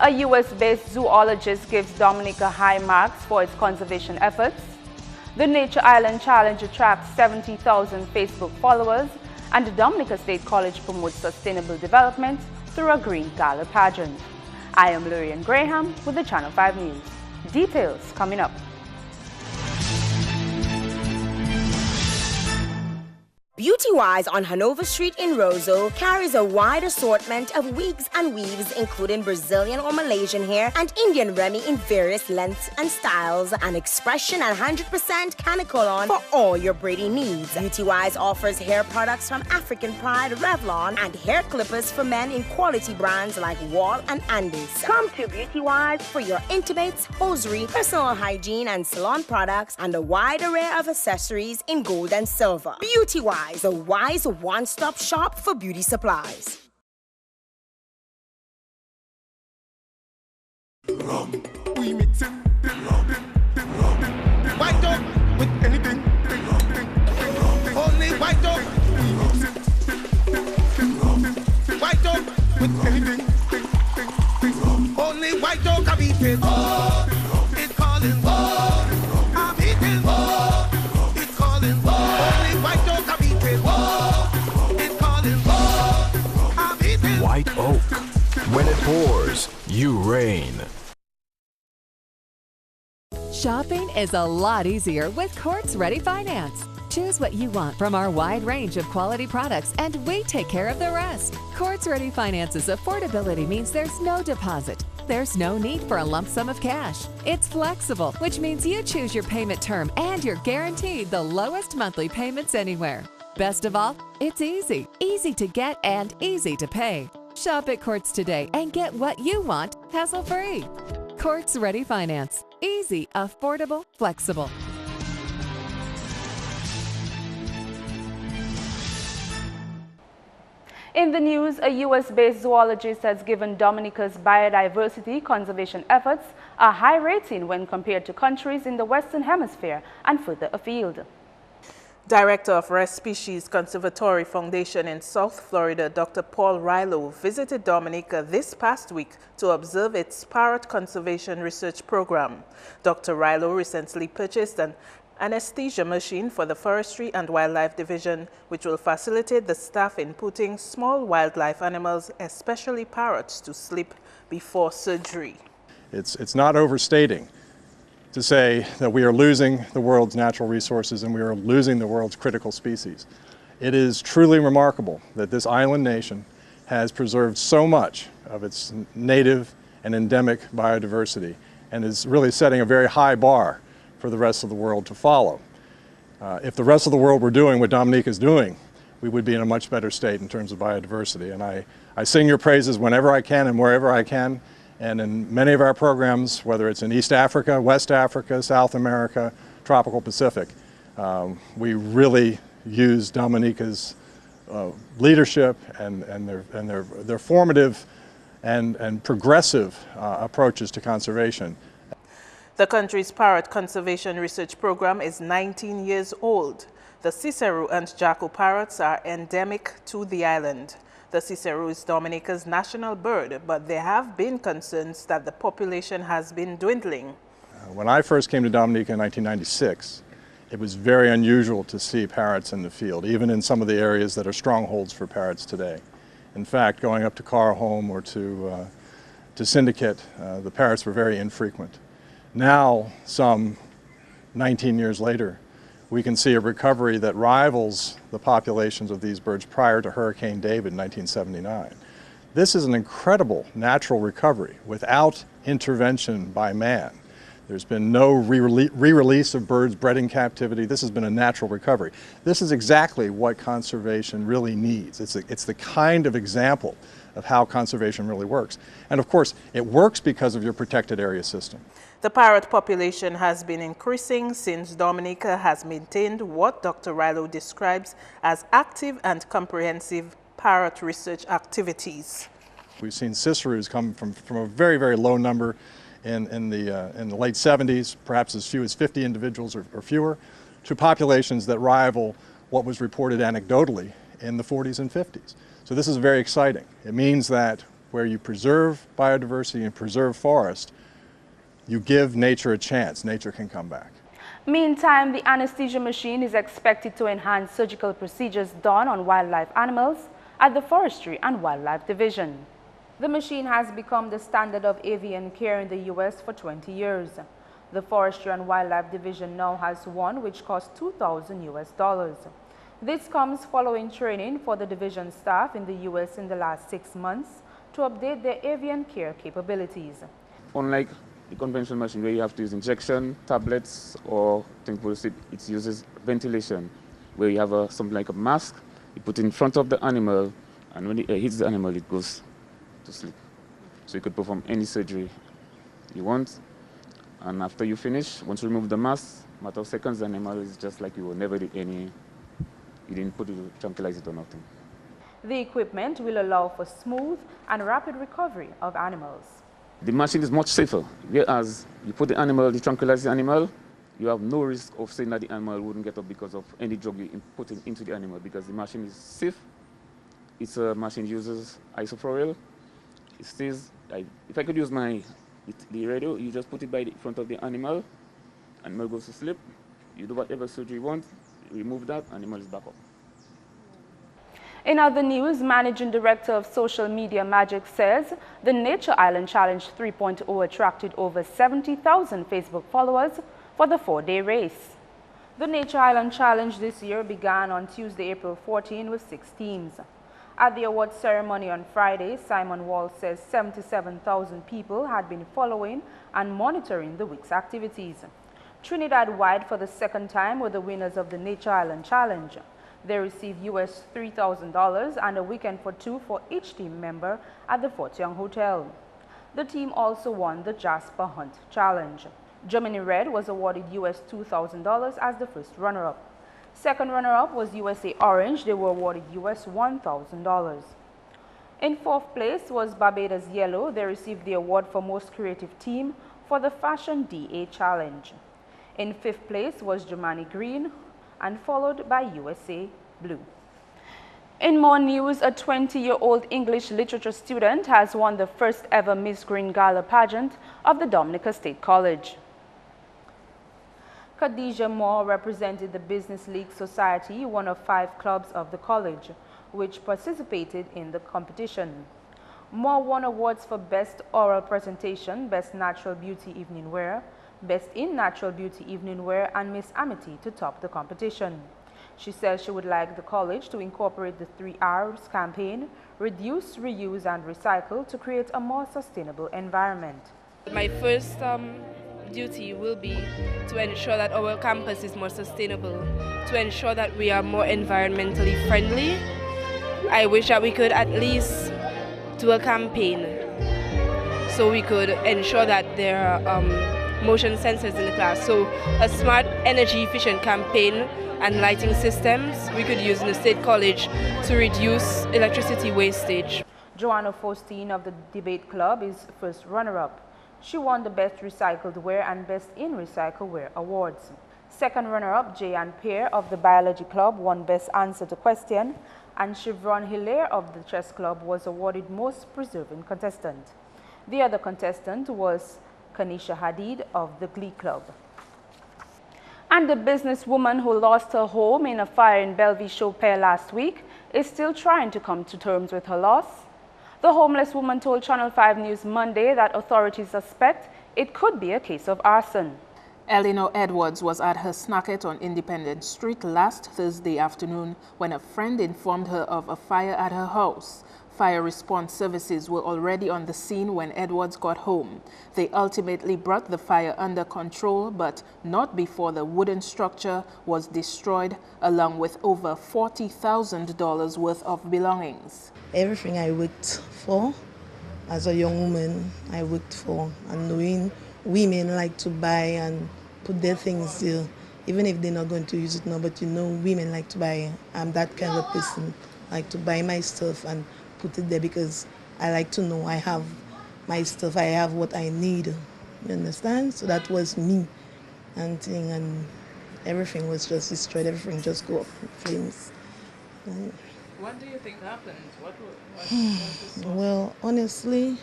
A U.S.-based zoologist gives Dominica high marks for its conservation efforts. The Nature Island Challenge attracts 70,000 Facebook followers, and the Dominica State College promotes sustainable development through a green gala pageant. I am Lurian Graham with the Channel 5 News. Details coming up. Beauty-Wise on Hanover Street in Roseau carries a wide assortment of wigs and weaves, including Brazilian or Malaysian hair and Indian Remy in various lengths and styles, and expression and 100% canicolon for all your braiding needs. Beauty-Wise offers hair products from African Pride, Revlon, and hair clippers for men in quality brands like Wall and Andes. Come to Beauty-Wise for your intimates, hosiery, personal hygiene, and salon products, and a wide array of accessories in gold and silver. Beauty-Wise, the wise one-stop shop for beauty supplies. We mixing white dog with anything. Only white dog. We mixing white dog with anything. Only white dog can beat it. It's calling. I'm eating. It's calling. Only white dog can beat it. It's calling. I'm eating. White Oak. When it pours, you reign. Shopping is a lot easier with Courts Ready Finance. Choose what you want from our wide range of quality products, and we take care of the rest. Courts Ready Finance's affordability means there's no deposit. There's no need for a lump sum of cash. It's flexible, which means you choose your payment term and you're guaranteed the lowest monthly payments anywhere. Best of all, it's easy. Easy to get and easy to pay. Shop at Courts today and get what you want hassle-free. Courts Ready Finance. Easy, affordable, flexible. In the news, a U.S.-based zoologist has given Dominica's biodiversity conservation efforts a high rating when compared to countries in the Western Hemisphere and further afield. Director of Rare Species Conservatory Foundation in South Florida, Dr. Paul Rilo, visited Dominica this past week to observe its parrot conservation research program. Dr. Rilo recently purchased an anesthesia machine for the Forestry and Wildlife Division, which will facilitate the staff in putting small wildlife animals, especially parrots, to sleep before surgery. It's not overstating to say that we are losing the world's natural resources and we are losing the world's critical species. It is truly remarkable that this island nation has preserved so much of its native and endemic biodiversity and is really setting a very high bar for the rest of the world to follow. If the rest of the world were doing what Dominica is doing, we would be in a much better state in terms of biodiversity. And I sing your praises whenever I can and wherever I can. And in many of our programs, whether it's in East Africa, West Africa, South America, Tropical Pacific, we really use Dominica's leadership and their formative and progressive approaches to conservation. The country's parrot conservation research program is 19 years old. The Cicero and Jacko parrots are endemic to the island. The Cicero is Dominica's national bird, but there have been concerns that the population has been dwindling. When I first came to Dominica in 1996, it was very unusual to see parrots in the field, even in some of the areas that are strongholds for parrots today. In fact, going up to Carholm or to Syndicate, the parrots were very infrequent. Now, some 19 years later, we can see a recovery that rivals the populations of these birds prior to Hurricane David in 1979. This is an incredible natural recovery without intervention by man. There's been no re-release of birds bred in captivity. This has been a natural recovery. This is exactly what conservation really needs. It's the kind of example of how conservation really works. And of course, it works because of your protected area system. The parrot population has been increasing since Dominica has maintained what Dr. Rilo describes as active and comprehensive parrot research activities. We've seen ciceroos come from a very, very low number in the late 70s, perhaps as few as 50 individuals or fewer, to populations that rival what was reported anecdotally in the 40s and 50s. So this is very exciting. It means that where you preserve biodiversity and preserve forest, you give nature a chance. Nature can come back. Meantime, the anesthesia machine is expected to enhance surgical procedures done on wildlife animals at the Forestry and Wildlife Division. The machine has become the standard of avian care in the U.S. for 20 years. The Forestry and Wildlife Division now has one which costs $2,000. This comes following training for the division staff in the U.S. in the last 6 months to update their avian care capabilities. Unlike the conventional machine where you have to use injection, tablets, or things, it uses ventilation, where you have something like a mask, you put it in front of the animal, and when it hits the animal, it goes to sleep. So you could perform any surgery you want, and after you finish, once you remove the mask, matter of seconds, the animal is just like you never did you didn't put it to tranquilize it or nothing. The equipment will allow for smooth and rapid recovery of animals. The machine is much safer, whereas you put you tranquilize the animal, you have no risk of saying that the animal wouldn't get up because of any drug you put into the animal, because the machine is safe. It's a machine uses isopropyl. It stays, if I could use the radio, you just put it by the front of the animal goes to sleep, you do whatever surgery you want, you remove that, animal is back up. In other news, Managing Director of Social Media Magic says the Nature Island Challenge 3.0 attracted over 70,000 Facebook followers for the 4-day race. The Nature Island Challenge this year began on Tuesday, April 14 with 6 teams. At the awards ceremony on Friday, Simon Wall says 77,000 people had been following and monitoring the week's activities. Trinidad-wide for the second time were the winners of the Nature Island Challenge. They received US $3,000 and a weekend for 2 for each team member at the Fort Young Hotel. The team also won the Jasper Hunt Challenge. Germany Red was awarded US $2,000 as the first runner-up. Second runner-up was USA Orange. They were awarded US $1,000. In fourth place was Barbados Yellow. They received the award for Most Creative Team for the Fashion DA Challenge. In fifth place was Germany Green, and followed by USA Blue. In more news, a 20-year-old English literature student has won the first ever Miss Green Gala pageant of the Dominica State College. Khadijah Moore represented the Business League Society, one of 5 clubs of the college, which participated in the competition. Moore won awards for Best Oral Presentation, Best Natural Beauty Evening Wear, Best in Natural Beauty Evening Wear, and Miss Amity to top the competition. She says she would like the college to incorporate the 3 R's campaign, reduce, reuse, and recycle to create a more sustainable environment. My first duty will be to ensure that our campus is more sustainable, to ensure that we are more environmentally friendly. I wish that we could at least do a campaign so we could ensure that there are motion sensors in the class. So a smart energy efficient campaign and lighting systems we could use in the State College to reduce electricity wastage. Joanna Faustine of the Debate Club is first runner-up. She won the Best Recycled Wear and Best in Recycle Wear awards. Second runner-up, Jayan Pear of the Biology Club won Best Answer to Question, and Chevron Hilaire of the Chess Club was awarded Most Preserving Contestant. The other contestant was Kanisha Hadid of the Glee Club. And the businesswoman who lost her home in a fire in Bellevue-Chopin last week is still trying to come to terms with her loss. The homeless woman told Channel 5 News Monday that authorities suspect it could be a case of arson. Eleanor Edwards was at her snacket on Independence Street last Thursday afternoon when a friend informed her of a fire at her house. Fire response services were already on the scene when Edwards got home. They ultimately brought the fire under control, but not before the wooden structure was destroyed, along with over $40,000 worth of belongings. Everything I worked for as a young woman, I worked for, and knowing women like to buy and put their things there, even if they're not going to use it now, but you know women like to buy. I'm that kind of person, like to buy my stuff and put it there because I like to know I have my stuff, I have what I need, you understand? So that was me, and everything was just destroyed, everything just go up in flames. What do you think happened? What Well, honestly,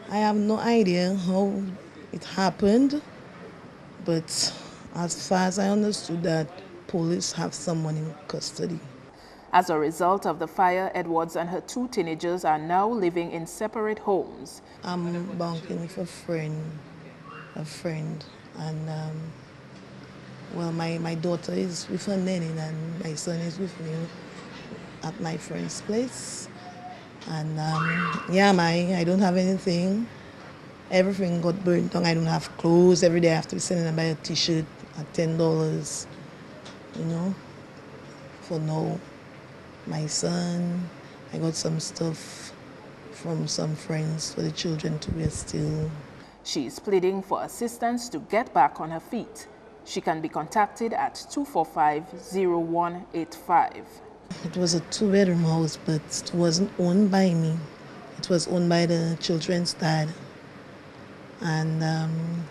I have no idea how it happened, but as far as I understood that police have someone in custody. As a result of the fire, Edwards and her 2 teenagers are now living in separate homes. I'm bunking with a friend, and well, my daughter is with her nanny and my son is with me at my friend's place. And yeah, I don't have anything. Everything got burnt down. I don't have clothes. Every day I have to be sending them buy a t-shirt at $10, you know, for now. My son, I got some stuff from some friends for the children to wear still. She is pleading for assistance to get back on her feet. She can be contacted at 245-0185. It was a 2-bedroom house, but it wasn't owned by me. It was owned by the children's dad. And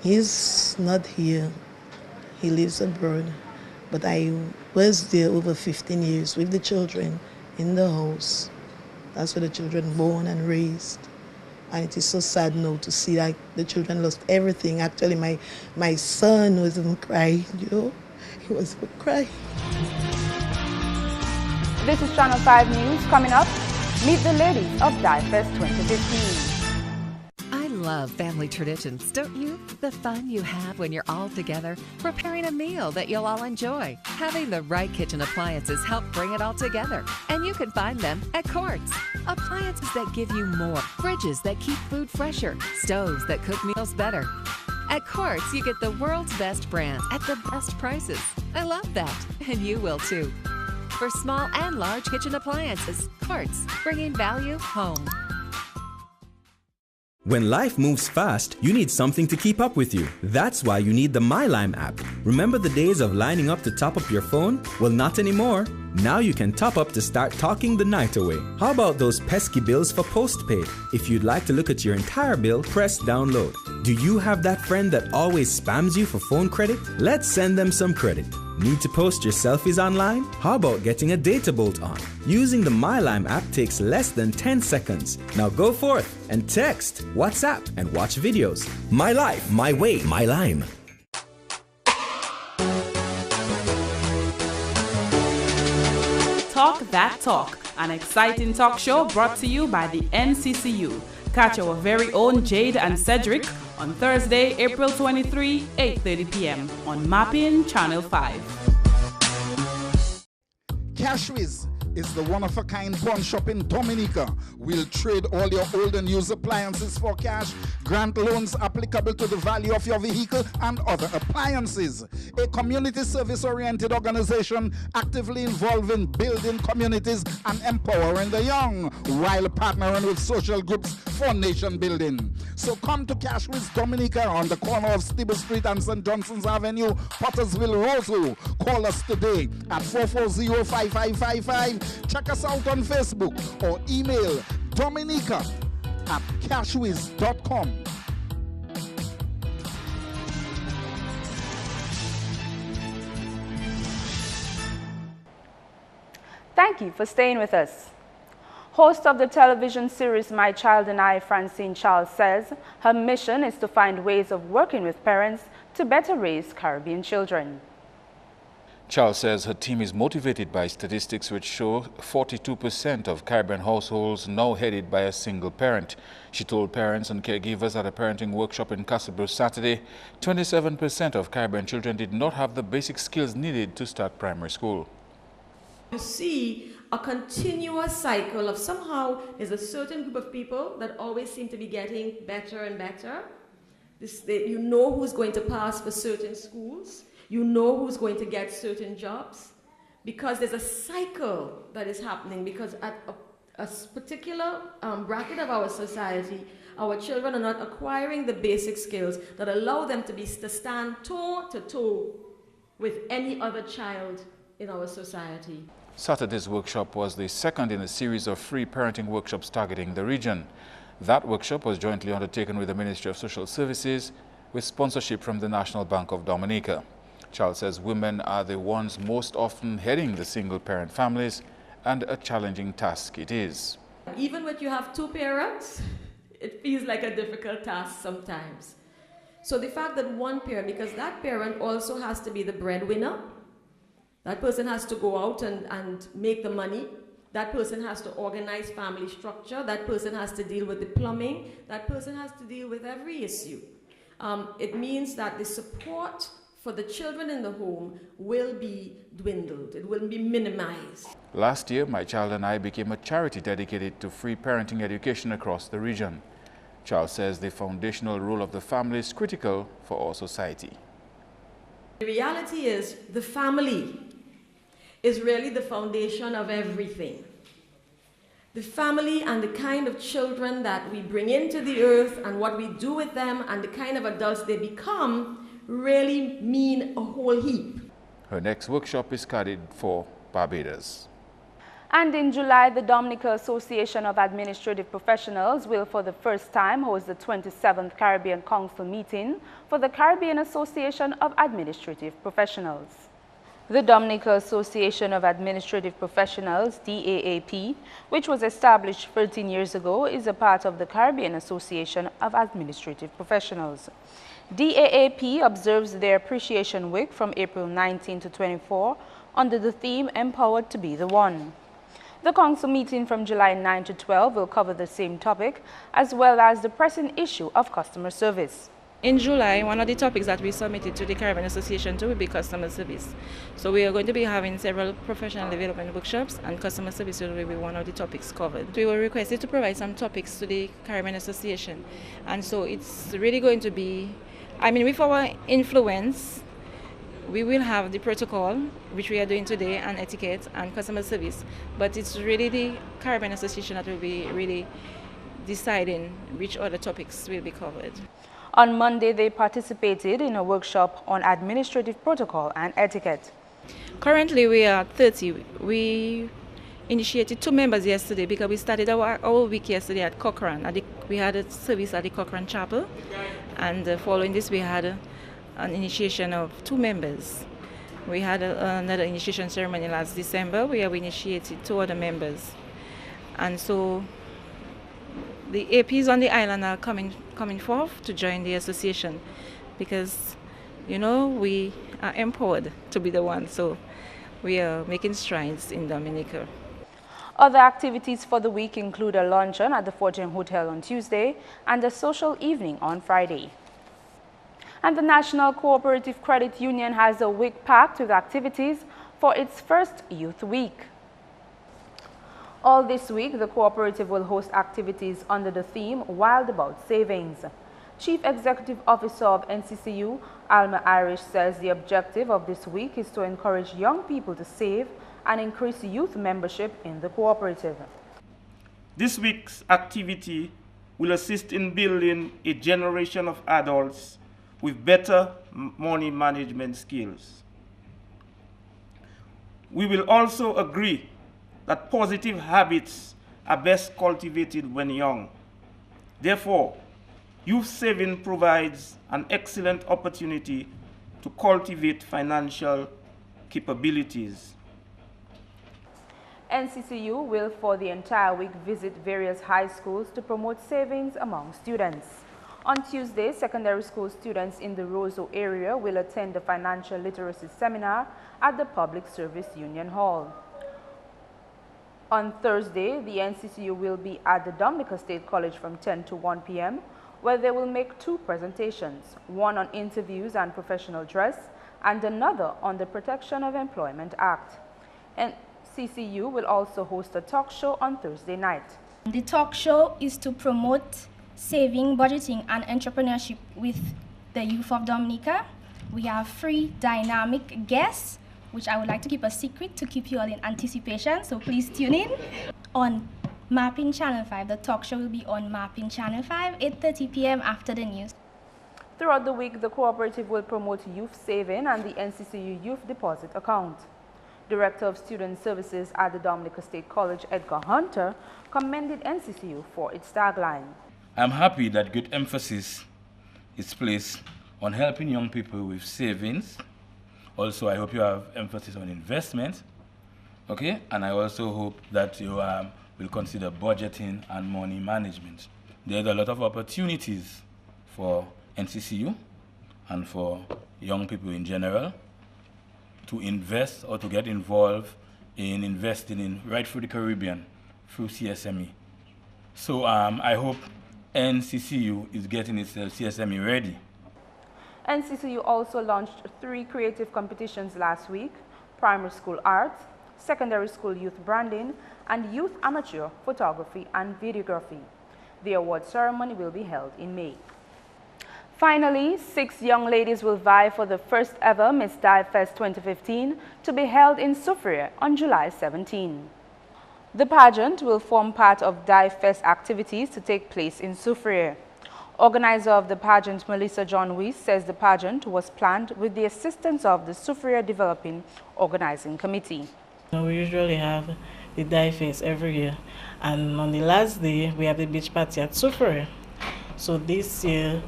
he's not here. He lives abroad. But I was there over 15 years with the children in the house. That's where the children born and raised. And it is so sad now to see that the children lost everything. Actually, my son was even crying, you know. He was even crying. This is Channel 5 News. Coming up, meet the ladies of DieFest 2015. I love family traditions, don't you? The fun you have when you're all together, preparing a meal that you'll all enjoy. Having the right kitchen appliances help bring it all together, and you can find them at Quartz. Appliances that give you more, fridges that keep food fresher, stoves that cook meals better. At Quartz, you get the world's best brands at the best prices. I love that, and you will too. For small and large kitchen appliances, Quartz, bringing value home. When life moves fast, you need something to keep up with you. That's why you need the MyLime app. Remember the days of lining up to top up your phone? Well, not anymore. Now you can top up to start talking the night away. How about those pesky bills for postpaid? If you'd like to look at your entire bill, press download. Do you have that friend that always spams you for phone credit? Let's send them some credit. Need to post your selfies online? How about getting a data bolt on? Using the MyLime app takes less than 10 seconds. Now go forth and text, WhatsApp, and watch videos. My life, my way, MyLime. Talk That Talk, an exciting talk show brought to you by the NCCU. Catch our very own Jade and Cedric on Thursday, April 23, 8:30 p.m. on Mapping Channel 5. Cashwiz is the one-of-a-kind pawn shop in Dominica. We'll trade all your old and used appliances for cash, grant loans applicable to the value of your vehicle and other appliances. A community service-oriented organization actively involved in building communities and empowering the young while partnering with social groups for nation building. So come to Cashwiz Dominica on the corner of Stibble Street and St. Johnson's Avenue, Pottersville, Roseville. Call us today at 440-5555. Check us out on Facebook or email dominica@cashwiz.com. Thank you for staying with us. Host of the television series My Child and I, Francine Charles, says her mission is to find ways of working with parents to better raise Caribbean children. Charles says her team is motivated by statistics which show 42% of Caribbean households now headed by a single parent. She told parents and caregivers at a parenting workshop in Castlebrooke Saturday, 27% of Caribbean children did not have the basic skills needed to start primary school. You see a continuous cycle of somehow there's a certain group of people that always seem to be getting better and better. You know who's going to pass for certain schools. You know who's going to get certain jobs, because there's a cycle that is happening, because at a particular bracket of our society, our children are not acquiring the basic skills that allow them to stand toe to toe with any other child in our society. Saturday's workshop was the second in a series of free parenting workshops targeting the region. That workshop was jointly undertaken with the Ministry of Social Services with sponsorship from the National Bank of Dominica. Charles says women are the ones most often heading the single-parent families and a challenging task it is. Even when you have two parents, it feels like a difficult task sometimes. So the fact that one parent, because that parent also has to be the breadwinner, that person has to go out and make the money, that person has to organize family structure, that person has to deal with the plumbing, that person has to deal with every issue. It means that the support for the children in the home will be dwindled, it will be minimized. Last year, My Child and I became a charity dedicated to free parenting education across the region. Charles says the foundational role of the family is critical for our society. The reality is the family is really the foundation of everything. The family and the kind of children that we bring into the earth and what we do with them and the kind of adults they become really mean a whole heap. Her next workshop is scheduled for Barbados. And in July, the Dominica Association of Administrative Professionals will for the first time host the 27th Caribbean Council meeting for the Caribbean Association of Administrative Professionals. The Dominica Association of Administrative Professionals, DAAP, which was established 13 years ago, is a part of the Caribbean Association of Administrative Professionals. DAAP observes their Appreciation Week from April 19 to 24 under the theme Empowered to be the One. The council meeting from July 9 to 12 will cover the same topic, as well as the pressing issue of customer service. In July, one of the topics that we submitted to the Caribbean Association will be customer service. So we are going to be having several professional development workshops, and customer service will be one of the topics covered. We were requested to provide some topics to the Caribbean Association, and so it's really going to be, with our influence, we will have the protocol, which we are doing today, and etiquette and customer service, but it's really the Caribbean Association that will be really deciding which other topics will be covered. On Monday, they participated in a workshop on administrative protocol and etiquette. Currently, we are 30. We initiated 2 members yesterday because we started our week yesterday at Cochrane. We had a service at the Cochrane Chapel, and following this, we had an initiation of 2 members. We had another initiation ceremony last December where we initiated 2 other members. And so the APs on the island are coming forth to join the association because, we are empowered to be the one. So we are making strides in Dominica. Other activities for the week include a luncheon at the Fortune Hotel on Tuesday and a social evening on Friday. And the National Cooperative Credit Union has a week packed with activities for its first Youth Week. All this week, the cooperative will host activities under the theme Wild About Savings. Chief Executive Officer of NCCU, Alma Irish, says the objective of this week is to encourage young people to save and increase youth membership in the cooperative. This week's activity will assist in building a generation of adults with better money management skills. We will also agree that positive habits are best cultivated when young. Therefore, youth saving provides an excellent opportunity to cultivate financial capabilities. NCCU will for the entire week visit various high schools to promote savings among students. On Tuesday, secondary school students in the Roseau area will attend the financial literacy seminar at the Public Service Union Hall. On Thursday, the NCCU will be at the Dominica State College from 10 to 1 p.m., where they will make 2 presentations, one on interviews and professional dress, and another on the Protection of Employment Act. NCCU will also host a talk show on Thursday night. The talk show is to promote saving, budgeting, and entrepreneurship with the youth of Dominica. We have 3 dynamic guests, which I would like to keep a secret to keep you all in anticipation, so please tune in. On Mapping Channel 5, the talk show will be on Mapping Channel 5, 8:30 p.m. after the news. Throughout the week, the cooperative will promote youth saving and the NCCU Youth Deposit Account. Director of Student Services at the Dominica State College, Edgar Hunter, commended NCCU for its tagline. I'm happy that good emphasis is placed on helping young people with savings. Also, I hope you have emphasis on investment. Okay, and I also hope that you will consider budgeting and money management. There's a lot of opportunities for NCCU and for young people in general to invest or to get involved in investing in right through the Caribbean through CSME. So I hope NCCU is getting its CSME ready. NCCU also launched 3 creative competitions last week: primary school art, secondary school youth branding, and youth amateur photography and videography. The award ceremony will be held in May. Finally, 6 young ladies will vie for the first ever Miss Dive Fest 2015 to be held in Soufriere on July 17. The pageant will form part of Dive Fest activities to take place in Soufriere. Organizer of the pageant, Melissa John Weiss, says the pageant was planned with the assistance of the Soufriere Developing Organizing Committee. We usually have the Dive Fest every year, and on the last day we have the beach party at Soufriere. So this year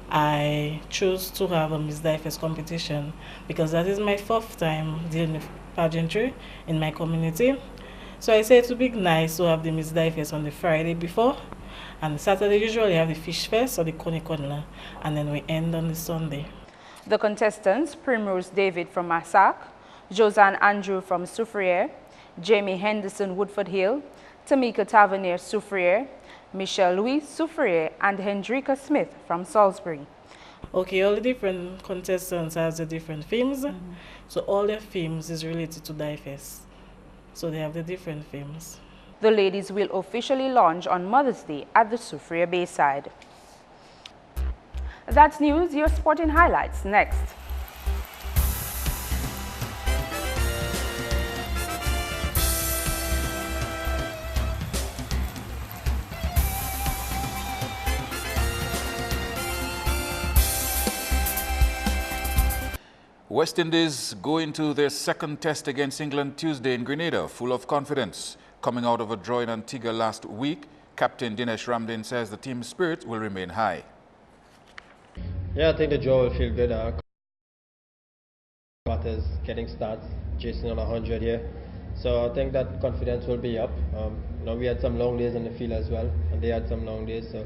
I chose to have a Miss Dive Fest competition because that is my 4th time dealing with pageantry in my community. So I said it would be nice to have the Miss Dive Fest on the Friday before, and the Saturday usually have the Fish Fest or the Konikonla, and then we end on the Sunday. The contestants: Primrose David from Massac, Josanne Andrew from Soufriere, Jamie Henderson Woodford Hill, Tamika Tavernier Soufriere, Michelle Louis Soufriere, and Hendrika Smith from Salisbury. Okay, all the different contestants have the different themes. So all their themes is related to Dive Fest. So they have the different themes. The ladies will officially launch on Mother's Day at the Soufriere Bayside. That's news. Your sporting highlights next. West Indies go into their 2nd test against England Tuesday in Grenada, full of confidence. Coming out of a draw in Antigua last week, Captain Dinesh Ramdin says the team's spirit will remain high. Yeah, I think the draw will feel good. Batters getting starts, chasing on 100 here. So I think that confidence will be up. We had some long days in the field as well, and they had some long days. So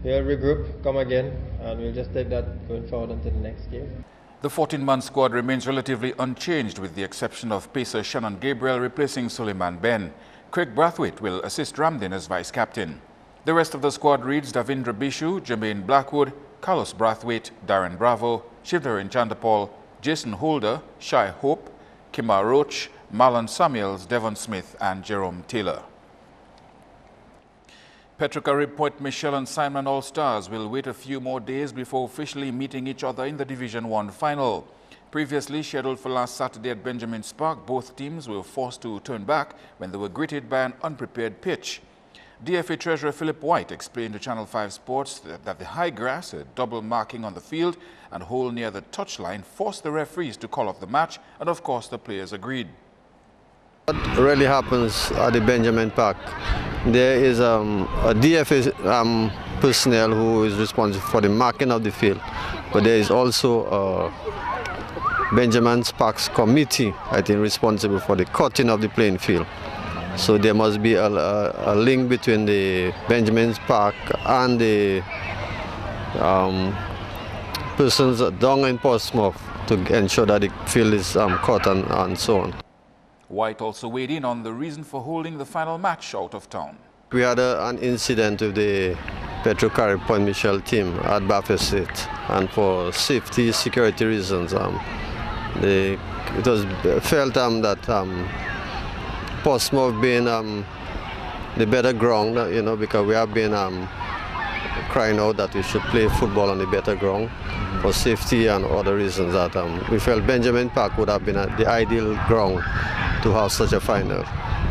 we'll regroup, come again, and we'll just take that going forward into the next game. The 14-man squad remains relatively unchanged with the exception of pacer Shannon Gabriel replacing Suleiman Ben. Craig Brathwaite will assist Ramdin as vice-captain. The rest of the squad reads Davindra Bishu, Jermaine Blackwood, Carlos Brathwaite, Darren Bravo, Shivdarin Chandapal, Jason Holder, Shai Hope, Kima Roach, Marlon Samuels, Devon Smith and Jerome Taylor. Petrocarib Point Michelle and Simon All-Stars will wait a few more days before officially meeting each other in the Division 1 final. Previously scheduled for last Saturday at Benjamin's Park, both teams were forced to turn back when they were greeted by an unprepared pitch. DFA Treasurer Philip White explained to Channel 5 Sports that the high grass, a double marking on the field and hole near the touchline forced the referees to call off the match, and of course the players agreed. What really happens at the Benjamin Park, there is a DFA personnel who is responsible for the marking of the field, but there is also Benjamin's Park's committee, I think, responsible for the cutting of the playing field. So there must be a link between the Benjamin's Park and the persons down in Portsmouth to ensure that the field is cut and so on. White also weighed in on the reason for holding the final match out of town. We had an incident with the Petrocarib Point Michelle team at Bathurst State, and for safety, security reasons, it was felt that Portsmouth being the better ground, because we have been crying out that we should play football on the better ground for safety and other reasons, that we felt Benjamin Park would have been the ideal ground to have such a final.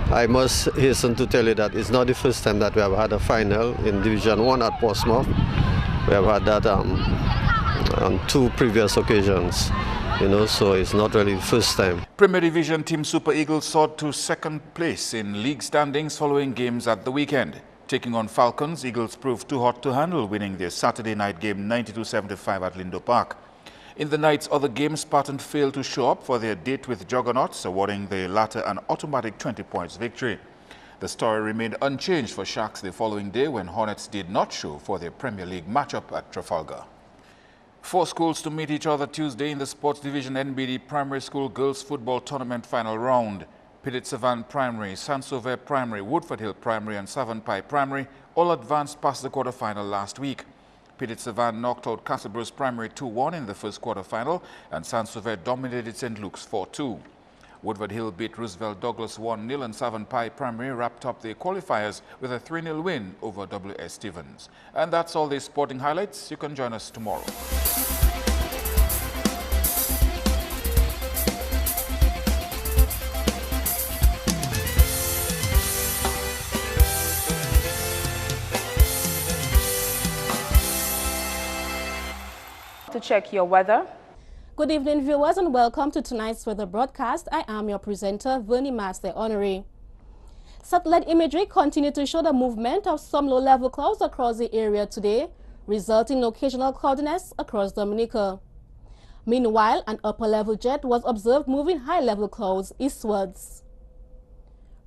I must hasten to tell you that it's not the first time that we have had a final in Division 1 at Portsmouth. We have had that on 2 previous occasions, so it's not really the first time. Premier Division team Super Eagles soared to 2nd place in league standings following games at the weekend. Taking on Falcons, Eagles proved too hot to handle, winning their Saturday night game 92-75 at Lindo Park. In the night's other game, Spartan failed to show up for their date with Juggernauts, awarding the latter an automatic 20 points victory. The story remained unchanged for Sharks the following day when Hornets did not show for their Premier League matchup at Trafalgar. 4 schools to meet each other Tuesday in the Sports Division NBD Primary School Girls Football Tournament final round. Petite-Savanne Primary, Saint-Sauveur Primary, Woodford Hill Primary and Savon Pie Primary all advanced past the quarterfinal last week. Petite-Savanne knocked out Castlebruce Primary 2-1 in the first quarterfinal, and Saint-Sauveur dominated St. Luke's 4-2. Woodford Hill beat Roosevelt Douglas 1-0, and Savon Pie Primary wrapped up the qualifiers with a 3-0 win over W.S. Stevens. And that's all the sporting highlights. You can join us tomorrow. To check your weather. Good evening, viewers, and welcome to tonight's weather broadcast. I am your presenter, Vernie Master Honoré. Satellite imagery continued to show the movement of some low-level clouds across the area today, resulting in occasional cloudiness across Dominica. Meanwhile, an upper-level jet was observed moving high-level clouds eastwards.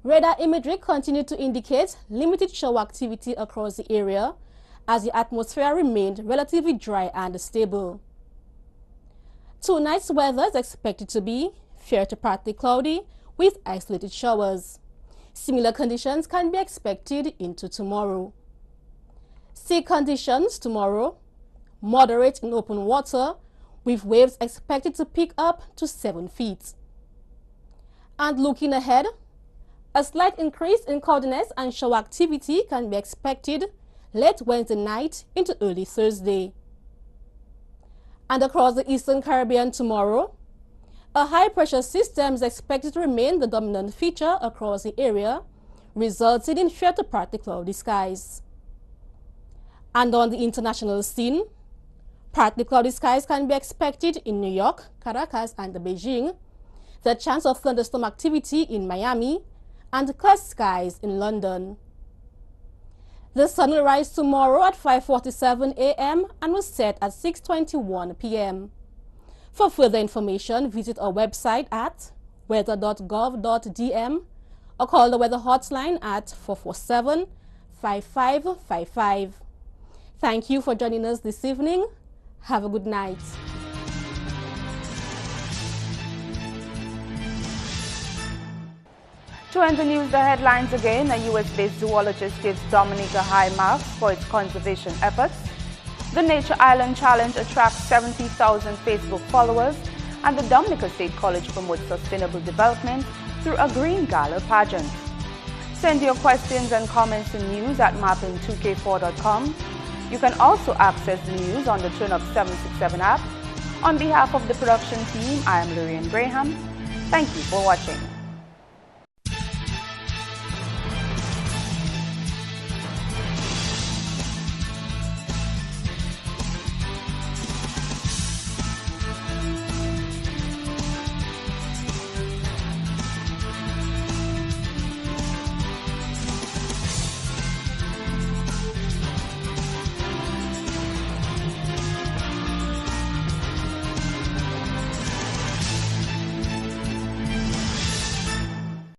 Radar imagery continued to indicate limited shower activity across the area, as the atmosphere remained relatively dry and stable. Tonight's weather is expected to be fair to partly cloudy with isolated showers. Similar conditions can be expected into tomorrow. Sea conditions tomorrow: moderate in open water, with waves expected to pick up to 7 feet. And looking ahead, a slight increase in cloudiness and shower activity can be expected late Wednesday night into early Thursday. And across the Eastern Caribbean tomorrow, a high-pressure system is expected to remain the dominant feature across the area, resulting in fair to partly cloudy skies. And on the international scene, partly cloudy skies can be expected in New York, Caracas, and Beijing, the chance of thunderstorm activity in Miami, and clear skies in London. The sun will rise tomorrow at 5:47 a.m. and will set at 6:21 p.m. For further information, visit our website at weather.gov.dm or call the weather hotline at 447-5555. Thank you for joining us this evening. Have a good night. To end the news, the headlines again: a U.S.-based zoologist gives Dominica high marks for its conservation efforts. The Nature Island Challenge attracts 70,000 Facebook followers, and the Dominica State College promotes sustainable development through a Green Gala pageant. Send your questions and comments to news at mapping2k4.com. You can also access the news on the Turn Up 767 app. On behalf of the production team, I am Lurian Graham. Thank you for watching.